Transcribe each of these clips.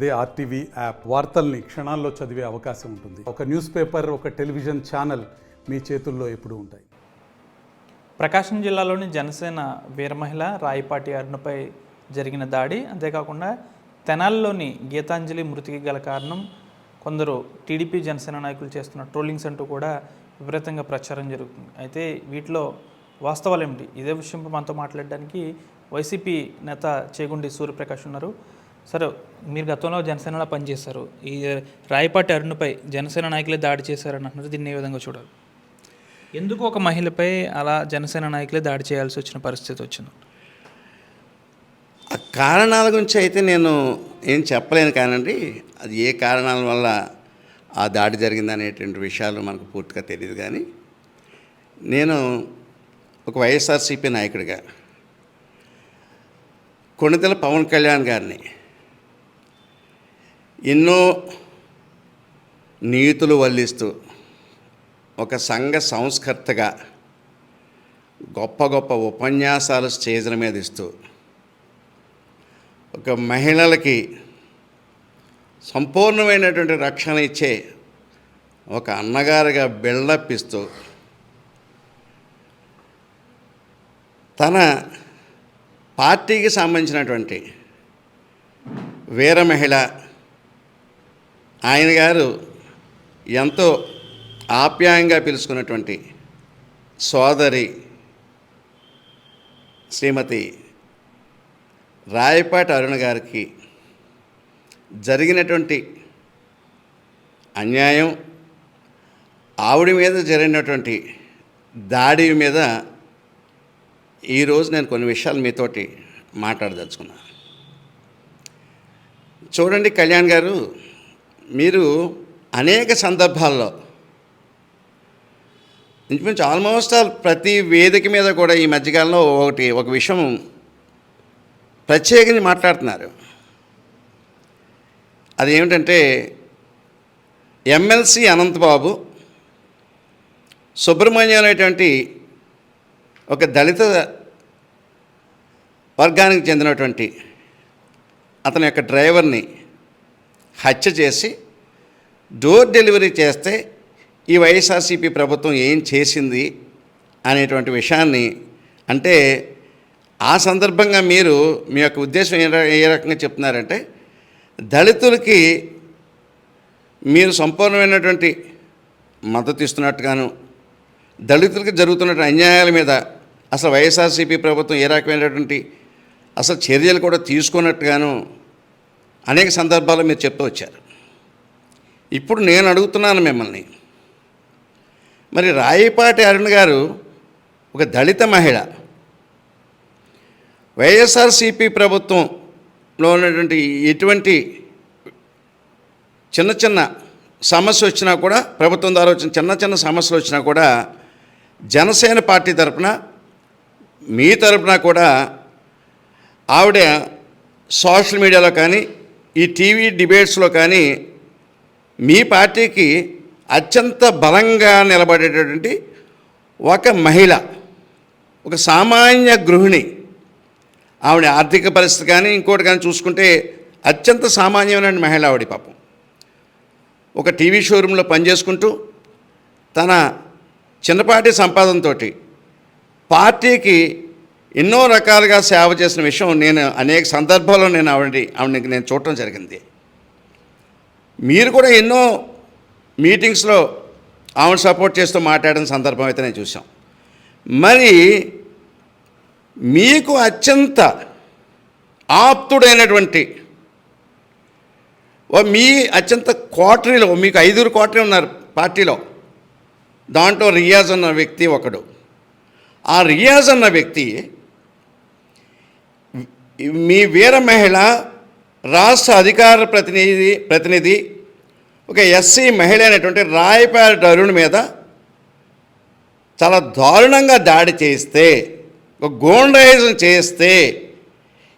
అదే RTV app వార్తల్ని క్షణాల్లో చదివే అవకాశం ఉంటుంది. ఒక న్యూస్ పేపర్, ఒక టెలివిజన్ ఛానల్ మీ చేతుల్లో ఎప్పుడూ ఉంటాయి. ప్రకాశం జిల్లాలోని జనసేన వీర మహిళ రాయపాటి అరుణపై జరిగిన దాడి, అంతేకాకుండా తెనాలిలోని గీతాంజలి మృతికి గల కారణం కొందరు టీడీపీ జనసేన నాయకులు చేస్తున్న ట్రోలింగ్స్ అంటూ కూడా విపరీతంగా ప్రచారం జరుగుతుంది. అయితే వీటిలో వాస్తవాలు ఏమిటి? ఇదే విషయంపై మనతో మాట్లాడడానికి వైసీపీ నేత చేగుండి సూర్యప్రకాష్ ఉన్నారు. సరే, మీరు గతంలో జనసేనలో పనిచేశారు. ఈ రాయపాటి అరుణపై జనసేన నాయకులే దాడి చేశారని అంటున్నారు. దీన్ని ఏ విధంగా చూడాలి? ఎందుకు ఒక మహిళపై అలా జనసేన నాయకులే దాడి చేయాల్సి వచ్చిన పరిస్థితి వచ్చింది? ఆ కారణాల గురించి అయితే నేను ఏం చెప్పలేను కానండి. అది ఏ కారణాల వల్ల ఆ దాడి జరిగిందనేటువంటి విషయాలు మనకు పూర్తిగా తెలియదు. కానీ నేను ఒక వైఎస్ఆర్సీపీ నాయకుడిగా కొణిదెల పవన్ కళ్యాణ్ గారిని ఎన్నో నీతులు వల్లిస్తూ ఒక సంఘ సంస్కర్తగా గొప్ప గొప్ప ఉపన్యాసాలు స్టేజ్ల మీద ఇస్తూ ఒక మహిళలకి సంపూర్ణమైనటువంటి రక్షణ ఇచ్చే ఒక అన్నగారుగా బిల్డప్ ఇస్తూ తన పార్టీకి సంబంధించినటువంటి వీర మహిళ ఆయన గారు ఎంతో ఆప్యాయంగా పిలుచుకున్నటువంటి సోదరి శ్రీమతి రాయపాటి అరుణ గారికి జరిగినటువంటి అన్యాయం, ఆవిడ మీద జరిగినటువంటి దాడి మీద ఈరోజు నేను కొన్ని విషయాలు మీతోటి మాట్లాడదలుచుకున్నాను. చూడండి కళ్యాణ్ గారు, మీరు అనేక సందర్భాల్లో ఇంచుమించు ఆల్మోస్ట్ ప్రతి వేదిక మీద కూడా ఈ మధ్యకాలంలో ఒక విషయం ప్రత్యేకించి మాట్లాడుతున్నారు. అదేమిటంటే ఎమ్మెల్సీ అనంతబాబు సుబ్రహ్మణ్యం అనేటువంటి ఒక దళిత వర్గానికి చెందినటువంటి అతని యొక్క డ్రైవర్ని హత్య చేసి డోర్ డెలివరీ చేస్తే ఈ వైఎస్ఆర్సీపీ ప్రభుత్వం ఏం చేసింది అనేటువంటి విషయాన్ని, అంటే ఆ సందర్భంగా మీరు మీ యొక్క ఉద్దేశం ఏ రకంగా చెప్తున్నారంటే దళితులకి మీరు సంపూర్ణమైనటువంటి మద్దతు ఇస్తున్నట్టుగాను, దళితులకి జరుగుతున్న అన్యాయాల మీద అసలు వైఎస్ఆర్సీపీ ప్రభుత్వం ఏ రకమైనటువంటి అసలు చర్యలు కూడా తీసుకున్నట్టుగాను అనేక సందర్భాల్లో మీరు చెప్తూ వచ్చారు. ఇప్పుడు నేను అడుగుతున్నాను మిమ్మల్ని, మరి రాయపాటి అరుణ్ గారు ఒక దళిత మహిళ, వైఎస్ఆర్సీపీ ప్రభుత్వంలో ఉన్నటువంటి ఎటువంటి చిన్న చిన్న సమస్య వచ్చినా కూడా, ప్రభుత్వం ద్వారా వచ్చిన చిన్న చిన్న సమస్యలు వచ్చినా కూడా జనసేన పార్టీ తరఫున మీ తరఫున కూడా ఆవిడ సోషల్ మీడియాలో కానీ ఈ టీవీ డిబేట్స్లో కానీ మీ పార్టీకి అత్యంత బలంగా నిలబడేటటువంటి ఒక మహిళ, ఒక సామాన్య గృహిణి. ఆవిడ ఆర్థిక పరిస్థితి కానీ ఇంకోటి కానీ చూసుకుంటే అత్యంత సామాన్యమైన మహిళ ఆవిడ. పాపం ఒక టీవీ షోరూంలో పనిచేసుకుంటూ తన చిన్నపాటి సంపాదనతో పార్టీకి ఎన్నో రకాలుగా సేవ చేసిన విషయం నేను అనేక సందర్భాల్లో ఆవిడకి నేను చూడటం జరిగింది. మీరు కూడా ఎన్నో మీటింగ్స్లో ఆవిడ సపోర్ట్ చేస్తూ మాట్లాడిన సందర్భం అయితే నేను చూసాం. మరి మీకు అత్యంత ఆప్తుడైనటువంటి మీ అత్యంత కోటరీలో, మీకు 5 కోటరీ ఉన్నారు పార్టీలో, దాంట్లో రియాజ్ అన్న వ్యక్తి ఒకడు. ఆ రియాజ్ అన్న వ్యక్తి మీ వీర మహిళ రాష్ట్ర అధికార ప్రతినిధి ఒక ఎస్సీ మహిళ అయినటువంటి రాయపాటి అరుణ్ మీద చాలా దారుణంగా దాడి చేస్తే, ఒక గూండాయిజం చేస్తే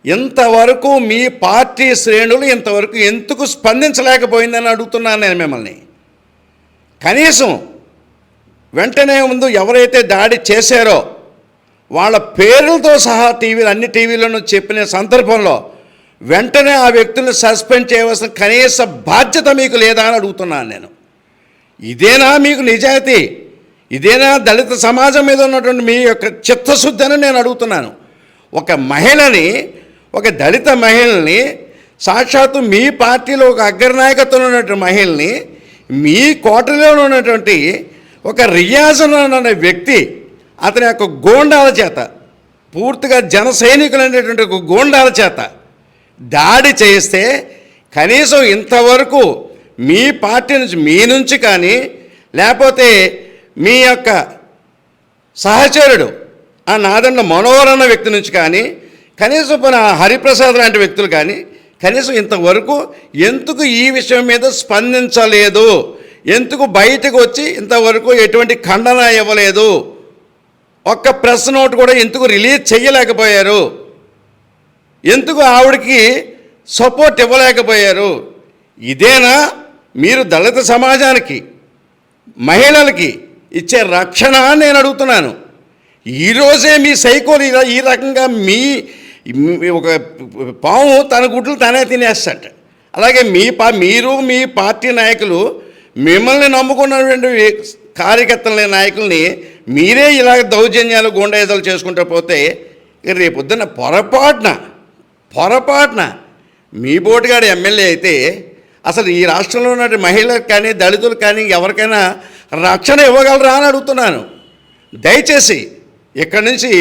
ఇంతవరకు మీ పార్టీ శ్రేణులు ఇంతవరకు ఎందుకు స్పందించలేకపోయిందని అడుగుతున్నాను నేను మిమ్మల్ని. కనీసం వెంటనే ముందు ఎవరైతే దాడి చేశారో వాళ్ళ పేర్లతో సహా అన్ని టీవీలను చెప్పిన సందర్భంలో వెంటనే ఆ వ్యక్తులను సస్పెండ్ చేయవలసిన కనీస బాధ్యత మీకు లేదా అని అడుగుతున్నాను నేను. ఇదేనా మీకు నిజాయితీ? ఇదేనా దళిత సమాజం మీద ఉన్నటువంటి మీ యొక్క చిత్తశుద్ధి అని నేను అడుగుతున్నాను. ఒక మహిళని, ఒక దళిత మహిళని, సాక్షాత్తు మీ పార్టీలో ఒక అగ్రనాయకత్వంలో ఉన్నటువంటి మహిళని, మీ కోటలో ఉన్నటువంటి ఒక రియాజన్ అనే వ్యక్తి అతని యొక్క గోండాల చేత, పూర్తిగా జన సైనికులు అనేటువంటి ఒక గోండాల చేత దాడి చేస్తే కనీసం ఇంతవరకు మీ పార్టీ నుంచి, మీ నుంచి కానీ, లేకపోతే మీ యొక్క సహచరుడు ఆ నాదెండ్ల మనోహర్ అన్న వ్యక్తి నుంచి కానీ, కనీసం మన హరిప్రసాద్ లాంటి వ్యక్తులు కానీ కనీసం ఇంతవరకు ఎందుకు ఈ విషయం మీద స్పందించలేదు? ఎందుకు బయటకు వచ్చి ఇంతవరకు ఎటువంటి ఖండన ఇవ్వలేదు? ఒక్క ప్రెస్ నోట్ కూడా ఎందుకు రిలీజ్ చేయలేకపోయారు? ఎందుకు ఆవిడకి సపోర్ట్ ఇవ్వలేకపోయారు? ఇదేనా మీరు దళిత సమాజానికి, మహిళలకి ఇచ్చే రక్షణ అని నేను అడుగుతున్నాను. ఈరోజే మీ సైకోలు ఈ రకంగా ఒక పాము తన గుడ్లు తనే తినేస్తాడు. అలాగే మీరు మీ పార్టీ నాయకులు మిమ్మల్ని నమ్ముకున్నటువంటి కార్యకర్తల నాయకుల్ని మీరే ఇలాగ దౌర్జన్యాలు, గుండాయిదాలు చేసుకుంటూ పోతే రేపొద్దున పొరపాటున మీ బోటుగాడు ఎమ్మెల్యే అయితే అసలు ఈ రాష్ట్రంలో ఉన్న మహిళలకు కానీ, దళితులకు కానీ ఎవరికైనా రక్షణ ఇవ్వగలరా అని అడుగుతున్నాను. దయచేసి ఇక్కడి నుంచి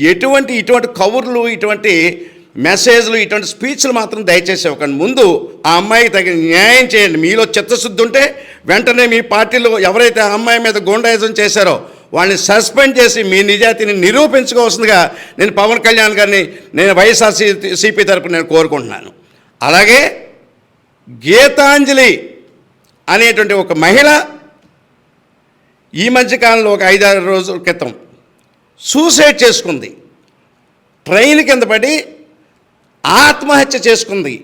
ఇటువంటి కబుర్లు, ఇటువంటి మెసేజ్లు, ఇటువంటి స్పీచ్లు మాత్రం దయచేసి ఇవ్వకండి. ముందు ఆ అమ్మాయికి తగిన న్యాయం చేయండి. మీలో చిత్తశుద్ధి ఉంటే వెంటనే మీ పార్టీలో ఎవరైతే ఆ అమ్మాయి మీద గూండాయిజం చేశారో వాళ్ళని సస్పెండ్ చేసి మీ నిజాయితీని నిరూపించుకోవాల్సిందిగా నేను పవన్ కళ్యాణ్ గారిని, నేను వైఎస్ఆర్సీపీ తరపున నేను కోరుకుంటున్నాను. అలాగే గీతాంజలి అనేటువంటి ఒక మహిళ ఈ మధ్యకాలంలో ఒక 5-6 రోజుల క్రితం సూసైడ్ చేసుకుంది. ట్రైన్ కింద పడి ఆత్మహత్య చేసుకుంది.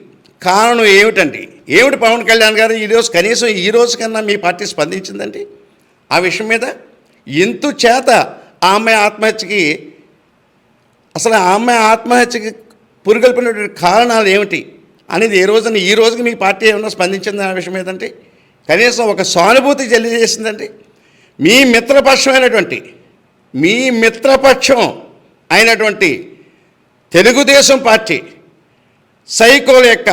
కారణం ఏమిటి పవన్ కళ్యాణ్ గారు కనీసం ఈ రోజు కన్నా మీ పార్టీ స్పందించిందండి ఆ విషయం మీద? ఇందుచేత ఆ అమ్మాయి ఆత్మహత్యకి పురుగొల్పినటువంటి కారణాలు ఏమిటి అనేది ఈ రోజుకి మీ పార్టీ ఏమన్నా స్పందించింది ఆ విషయం ఏదంటే? కనీసం ఒక సానుభూతి తెలియజేసిందండి? మీ మిత్రపక్షం అయినటువంటి తెలుగుదేశం పార్టీ సైకోల యొక్క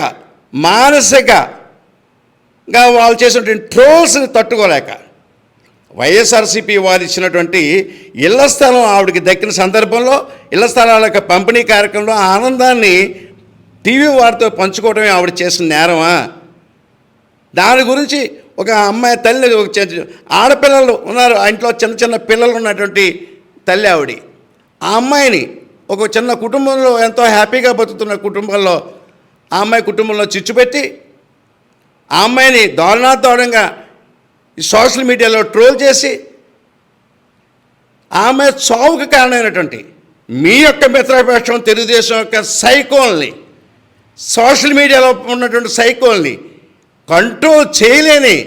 మానసికంగా వాళ్ళు చేసినటువంటి ట్రోల్స్ని తట్టుకోలేక వైఎస్ఆర్సీపీ వారు ఇచ్చినటువంటి ఇళ్ల స్థలం ఆవిడకి దక్కిన సందర్భంలో ఇళ్ల స్థలాల యొక్క పంపిణీ కార్యక్రమంలో ఆనందాన్ని టీవీ వారితో పంచుకోవడమే ఆవిడ చేసిన నేరమా? దాని గురించి ఒక అమ్మాయి తల్లి, ఆడపిల్లలు ఉన్నారు ఆ ఇంట్లో, చిన్న పిల్లలు ఉన్నటువంటి తల్లి ఆవిడ. ఆ అమ్మాయిని ఒక చిన్న కుటుంబంలో, ఎంతో హ్యాపీగా బతుకుతున్న కుటుంబంలో, ఆ అమ్మాయి కుటుంబంలో చిచ్చు పెట్టి ఆ అమ్మాయిని దారుణంగా సోషల్ మీడియాలో ట్రోల్ చేసి ఆ అమ్మాయి చావుకు కారణమైనటువంటి మీ యొక్క మిత్రపక్షం తెలుగుదేశం యొక్క సైకోల్ని, సోషల్ మీడియాలో ఉన్నటువంటి సైకోల్ని కంట్రోల్ చేయలేని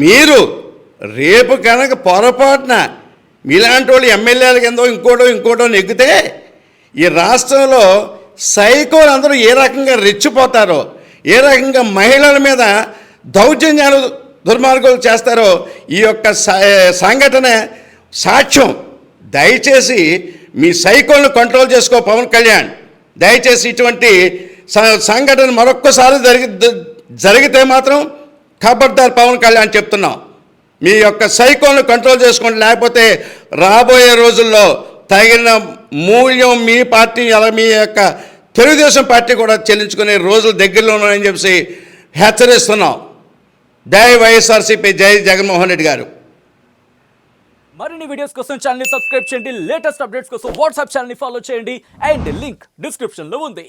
మీరు రేపు కనుక పొరపాటున మీలాంటి వాళ్ళు ఎమ్మెల్యేల కింద ఇంకోటో నెగ్గితే ఈ రాష్ట్రంలో సైకోలు అందరూ ఏ రకంగా రెచ్చిపోతారో, ఏ రకంగా మహిళల మీద దౌర్జన్యాలు, దుర్మార్గాలు చేస్తారో ఈ యొక్క సంఘటన సాక్ష్యం. దయచేసి మీ సైకోల్ని కంట్రోల్ చేసుకో పవన్ కళ్యాణ్. దయచేసి ఇటువంటి సంఘటన మరొక్కసారి జరిగితే మాత్రం ఖబర్దార్ పవన్ కళ్యాణ్ చెప్తున్నాం. మీ యొక్క సైకోల్ని కంట్రోల్ చేసుకోండి, లేకపోతే రాబోయే రోజుల్లో తగిన మూల్యం మీ పార్టీ, అలా మీ యొక్క తెలుగుదేశం పార్టీ కూడా చెల్లించుకునే రోజులు దగ్గరలో ఉన్నాయని చెప్పి హెచ్చరిస్తున్నాం. జై వైఎస్ఆర్సీపీ, జై జగన్మోహన్ రెడ్డి గారు. మరిన్ని వీడియోస్ కోసం ఛానల్ ని సబ్స్క్రైబ్ చేయండి. లేటెస్ట్ అప్డేట్స్ కోసం వాట్సాప్ ఛానల్ ని ఫాలో చేయండి. అండ్ లింక్ డిస్క్రిప్షన్ లో ఉంది.